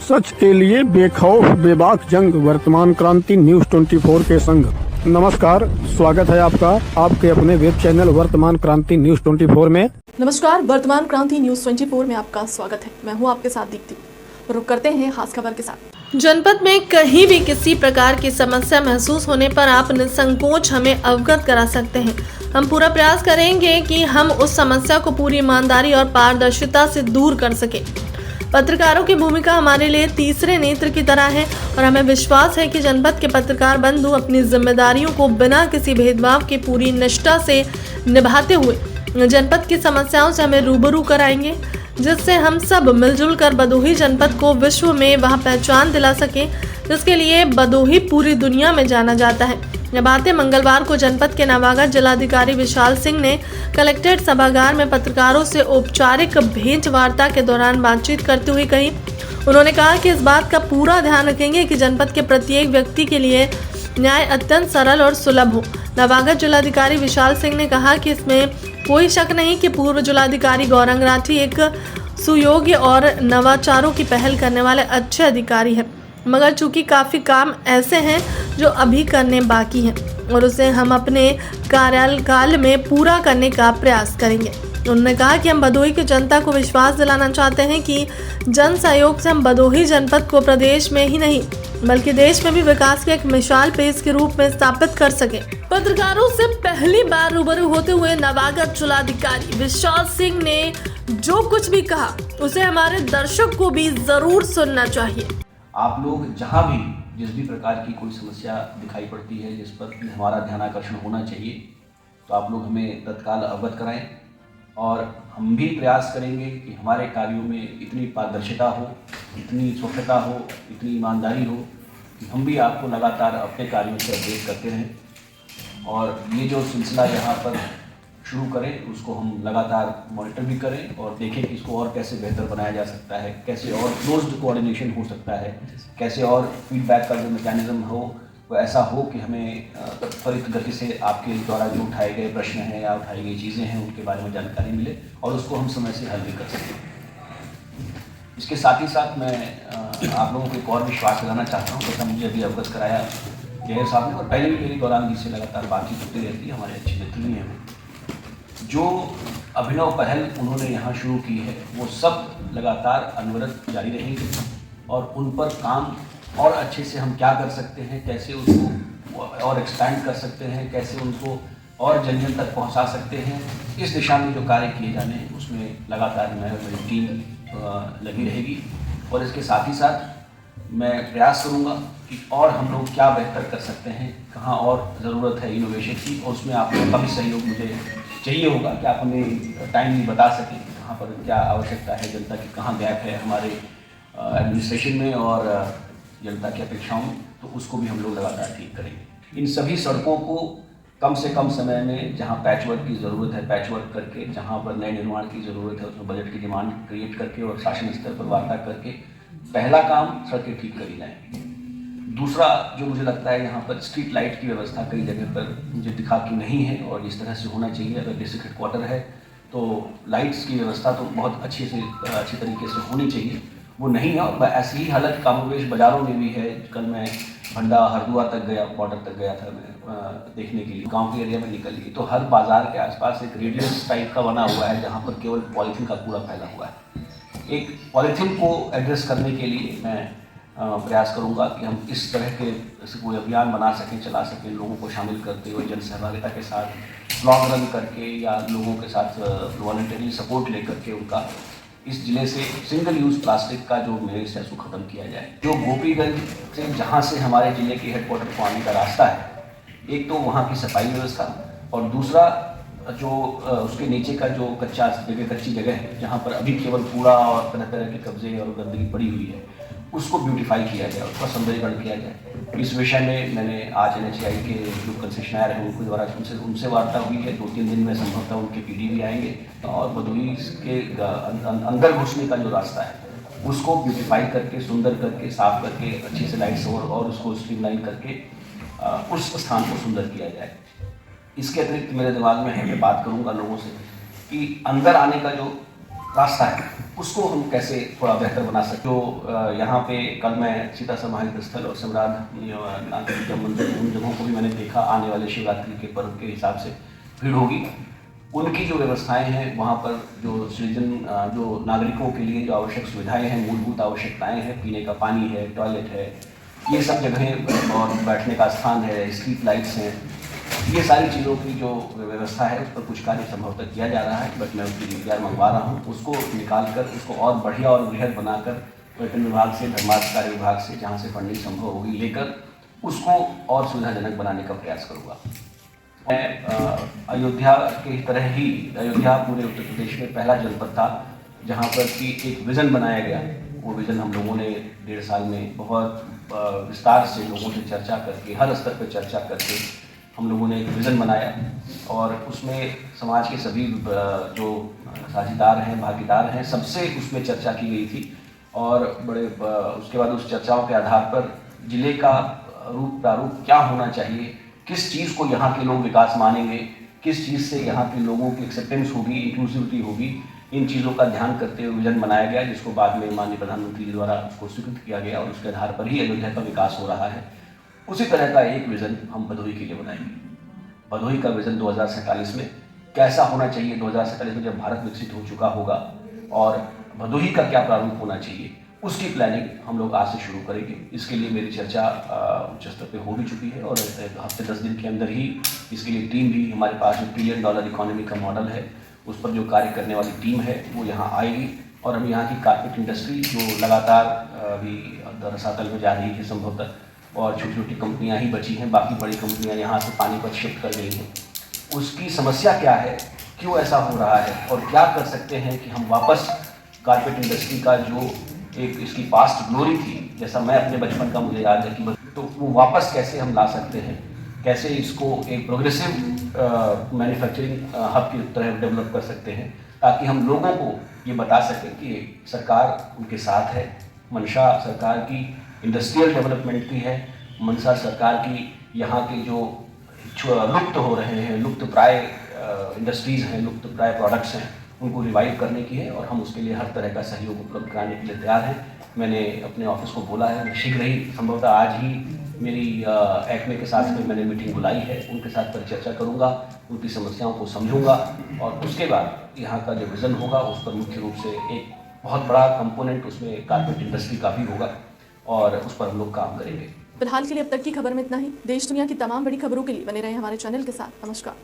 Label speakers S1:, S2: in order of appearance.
S1: सच के लिए बेखौफ बेबाक जंग, वर्तमान क्रांति न्यूज 24 के संग। नमस्कार, स्वागत है आपका आपके अपने वेब चैनल वर्तमान क्रांति न्यूज 24 में।
S2: नमस्कार, वर्तमान क्रांति न्यूज 24 में आपका स्वागत है। मैं हूं आपके साथ दीप्ति। रुक करते हैं खास खबर के साथ।
S3: जनपद में कहीं भी किसी प्रकार की समस्या महसूस होने पर आप निसंकोच हमें अवगत करा सकते हैं। हम पूरा प्रयास करेंगे कि हम उस समस्या को पूरी ईमानदारी और पारदर्शिता से दूर कर सकें। पत्रकारों की भूमिका हमारे लिए तीसरे नेत्र की तरह है और हमें विश्वास है कि जनपद के पत्रकार बंधु अपनी जिम्मेदारियों को बिना किसी भेदभाव के पूरी निष्ठा से निभाते हुए जनपद की समस्याओं से हमें रूबरू कराएंगे, जिससे हम सब मिलजुल कर भदोही जनपद को विश्व में वह पहचान दिला सकें जिसके लिए भदोही पूरी दुनिया में जाना जाता है। यह बातें मंगलवार को जनपद के नवागत जिलाधिकारी विशाल सिंह ने कलेक्ट्रेट सभागार में पत्रकारों से औपचारिक भेंट वार्ता के दौरान बातचीत करते हुए कही। उन्होंने कहा कि इस बात का पूरा ध्यान रखेंगे कि जनपद के प्रत्येक व्यक्ति के लिए न्याय अत्यंत सरल और सुलभ हो। नवागत जिलाधिकारी विशाल सिंह ने कहा कि इसमें कोई शक नहीं कि पूर्व जिलाधिकारी गौरंग राठी एक सुयोग्य और नवाचारों की पहल करने वाले अच्छे अधिकारी हैं, मगर चूंकि काफ़ी काम ऐसे हैं जो अभी करने बाकी हैं और उसे हम अपने कार्यकाल में पूरा करने का प्रयास करेंगे। उन्होंने कहा कि हम भदोही की जनता को विश्वास दिलाना चाहते हैं कि जन सहयोग से हम भदोही जनपद को प्रदेश में ही नहीं बल्कि देश में भी विकास के एक मिसाल पेश के रूप में स्थापित कर सके। पत्रकारों से पहली बार रूबरू होते हुए नवागत जिलाधिकारी विशाल सिंह ने जो कुछ भी कहा उसे हमारे दर्शक को भी जरूर सुनना चाहिए।
S4: आप लोग जहाँ भी जिस भी प्रकार की कोई समस्या दिखाई पड़ती है जिस पर हमारा ध्यान आकर्षण होना चाहिए, तो आप लोग हमें तत्काल अवगत कराएं और हम भी प्रयास करेंगे कि हमारे कार्यों में इतनी पारदर्शिता हो, इतनी स्वच्छता हो, इतनी ईमानदारी हो कि हम भी आपको लगातार अपने कार्यों से अपडेट करते रहें। और ये जो सिलसिला यहाँ पर शुरू करें उसको हम लगातार मॉनिटर भी करें और देखें कि इसको और कैसे बेहतर बनाया जा सकता है, कैसे और क्लोज्ड कोऑर्डिनेशन हो सकता है, कैसे और फीडबैक का जो मैकेनिज्म हो वो ऐसा हो कि हमें त्वरित गति से आपके द्वारा जो उठाए गए प्रश्न हैं या उठाई गई चीज़ें हैं उनके बारे में जानकारी मिले और उसको हम समय से हल भी कर सकें। इसके साथ ही साथ मैं आप लोगों को एक और विश्वास दिलाना चाहता हूँ, जैसा मुझे अभी अवगत कराया जय साहब ने और पहले भी मेरे दौरान जिससे लगातार बातचीत होती रहती है, हमारे अच्छे मित्र भी हैं। जो अभिनव पहल उन्होंने यहाँ शुरू की है वो सब लगातार अनवरत जारी रहेंगे और उन पर काम और अच्छे से हम क्या कर सकते हैं, कैसे उसको और एक्सपैंड कर सकते हैं, कैसे उनको और जन जन तक पहुँचा सकते हैं, इस दिशा में जो कार्य किए जाने हैं उसमें लगातार मेरी टीम लगी रहेगी। और इसके साथ ही साथ मैं प्रयास करूँगा कि और हम लोग क्या बेहतर कर सकते हैं, कहाँ और ज़रूरत है इनोवेशन की, और उसमें आप लोगों का भी सहयोग मुझे चाहिए होगा कि आप हमें टाइमली बता सकें कहाँ पर क्या आवश्यकता है, जनता की कहाँ गैप है हमारे एडमिनिस्ट्रेशन में और जनता की अपेक्षाओं में, तो उसको भी हम लोग लगातार ठीक करेंगे। इन सभी सड़कों को कम से कम समय में जहाँ पैचवर्क की ज़रूरत है पैचवर्क करके, जहाँ पर नए निर्माण की ज़रूरत है उसमें बजट की डिमांड क्रिएट करके और शासन स्तर पर वार्ता करके पहला काम सड़कें ठीक करी जाएँ। दूसरा जो मुझे लगता है यहाँ पर स्ट्रीट लाइट की व्यवस्था कई जगह पर मुझे दिखा कि नहीं है और जिस तरह से होना चाहिए, अगर डिस्ट्रिक्ट हेडक्वार्टर है तो लाइट्स की व्यवस्था तो बहुत अच्छे तरीके से होनी चाहिए, वो नहीं है। और ऐसी ही हालत कामोवेश बाज़ारों में भी है। कल मैं भंडा हरदुआ तक गया, बॉर्डर तक गया था मैं देखने के लिए, गाँव के एरिया में निकल गई तो हर बाज़ार के आसपास एक रेडियस टाइप का बना हुआ है जहाँ पर केवल पॉलीथीन का कूड़ा फैला हुआ है। एक पॉलीथीन को एड्रेस करने के लिए मैं प्रयास करूंगा कि हम इस तरह के कोई अभियान बना सकें, चला सकें, लोगों को शामिल करते हुए जन सहभागिता के साथ ब्लॉग रन करके या लोगों के साथ वॉलंटरी सपोर्ट लेकर के उनका इस ज़िले से सिंगल यूज़ प्लास्टिक का जो मेस है उसको ख़त्म किया जाए। जो गोपीगंज से जहाँ से हमारे ज़िले के हेडक्वार्टर को आने का रास्ता है, एक तो वहाँ की सफाई व्यवस्था और दूसरा जो उसके नीचे का जो कच्ची जगह है जहाँ पर अभी केवल कूड़ा और तरह तरह के कब्जे और गंदगी पड़ी हुई है, उसको ब्यूटीफाई किया जाए, उसका सौंदर्यीकरण किया जाए। इस विषय में मैंने आज NHAI के जो कंसेशनर हैं उनके द्वारा उनसे वार्ता हुई है। 2-3 दिन में संभवतः उनके PD भी आएंगे और भदोही के अंदर घुसने का जो रास्ता है उसको ब्यूटीफाई करके, सुंदर करके, साफ करके, अच्छी से लाइट्स और उसको स्ट्रीमलाइन करके उस स्थान को सुंदर किया जाए। इसके अतिरिक्त मेरे दिमाग में है, मैं बात करूँगा लोगों से कि अंदर आने का जो रास्ता है उसको हम कैसे थोड़ा बेहतर बना सकते। जो यहाँ पे कल मैं सीतासा महायुद्ध स्थल और सम्राट नागरिक मंदिर उन जगहों को भी मैंने देखा, आने वाले शिवरात्रि के पर्व के हिसाब से भीड़ होगी। उनकी जो व्यवस्थाएं हैं वहाँ पर जो सृजन जो नागरिकों के लिए जो आवश्यक सुविधाएं हैं, मूलभूत आवश्यकताएं हैं, पीने का पानी है, टॉयलेट है, ये सब जगहें और बैठने का स्थान है, स्ट्रीट लाइट्स हैं, ये सारी चीज़ों की जो व्यवस्था है उस पर कुछ कार्य संभवतः किया जा रहा है। बट मैं उसकी डीपीआर मंगवा रहा हूँ, उसको निकाल कर उसको और बढ़िया और बृहद बनाकर पर्यटन विभाग से, धर्मार्थ कार्य विभाग से जहाँ से फंडिंग संभव होगी लेकर उसको और सुविधाजनक बनाने का प्रयास करूँगा। मैं अयोध्या की तरह ही, अयोध्या पूरे उत्तर प्रदेश में पहला जनपद था जहाँ पर कि एक विज़न बनाया गया। वो विज़न हम लोगों ने 1.5 साल में बहुत विस्तार से लोगों से चर्चा करके, हर स्तर पर चर्चा करके हम लोगों ने एक विज़न बनाया और उसमें समाज के सभी जो साझेदार हैं, भागीदार हैं, सबसे उसमें चर्चा की गई थी। और उसके बाद उस चर्चाओं के आधार पर जिले का रूप प्रारूप क्या होना चाहिए, किस चीज़ को यहाँ के लोग विकास मानेंगे, किस चीज़ से यहाँ के लोगों की एक्सेप्टेंस होगी, इंक्लूसिविटी होगी, इन चीज़ों का ध्यान करते हुए विज़न बनाया गया, जिसको बाद में माननीय प्रधानमंत्री जी द्वारा उसको स्वीकृत किया गया और उसके आधार पर ही अयोध्या का विकास हो रहा है। उसी तरह का एक विज़न हम भदोही के लिए बनाएंगे। भदोही का विज़न 2047 में कैसा होना चाहिए, 2047 में जब भारत विकसित हो चुका होगा और भदोही का क्या प्रारूप होना चाहिए, उसकी प्लानिंग हम लोग आज से शुरू करेंगे। इसके लिए मेरी चर्चा उच्च स्तर पर हो भी चुकी है और हफ्ते 10 दिन के अंदर ही इसके लिए टीम भी हमारे पास जो $1 ट्रिलियन इकोनॉमी का मॉडल है उस पर जो कार्य करने वाली टीम है वो यहाँ आएगी और हम यहाँ की कारपेट इंडस्ट्री जो लगातार अभी रसातल में जा रही है संभवतः, और छोटी छोटी कंपनियां ही बची हैं, बाकी बड़ी कंपनियां यहाँ से पानीपत शिफ्ट कर गई हैं, उसकी समस्या क्या है, क्यों ऐसा हो रहा है और क्या कर सकते हैं कि हम वापस कारपेट इंडस्ट्री का जो एक इसकी पास्ट ग्लोरी थी, जैसा मैं अपने बचपन का मुझे याद है कि तो वो वापस कैसे हम ला सकते हैं, कैसे इसको एक प्रोग्रेसिव मैन्युफैक्चरिंग हब की तरह डेवलप कर सकते हैं, ताकि हम लोगों को ये बता सकें कि सरकार उनके साथ है। मंशा सरकार की इंडस्ट्रियल डेवलपमेंट की है, मंशा सरकार की यहाँ के जो लुप्त हो रहे हैं, लुप्त प्राय इंडस्ट्रीज़ हैं, लुप्त प्राय प्रोडक्ट्स हैं, उनको रिवाइव करने की है और हम उसके लिए हर तरह का सहयोग उपलब्ध कराने के लिए तैयार हैं। मैंने अपने ऑफिस को बोला है, मैं शीघ्र ही, संभवतः आज ही मेरी एक्मे के साथ में मैंने मीटिंग बुलाई है, उनके साथ परिचर्चा करूंगा, उनकी समस्याओं को समझूंगा और उसके बाद यहाँ का जो विज़न होगा उस पर मुख्य रूप से एक बहुत बड़ा कंपोनेंट उसमें कारपेट इंडस्ट्री का भी होगा और उस पर हम लोग काम करेंगे।
S2: फिलहाल के लिए अब तक की खबर में इतना ही। देश दुनिया की तमाम बड़ी खबरों के लिए बने रहे हमारे चैनल के साथ। नमस्कार।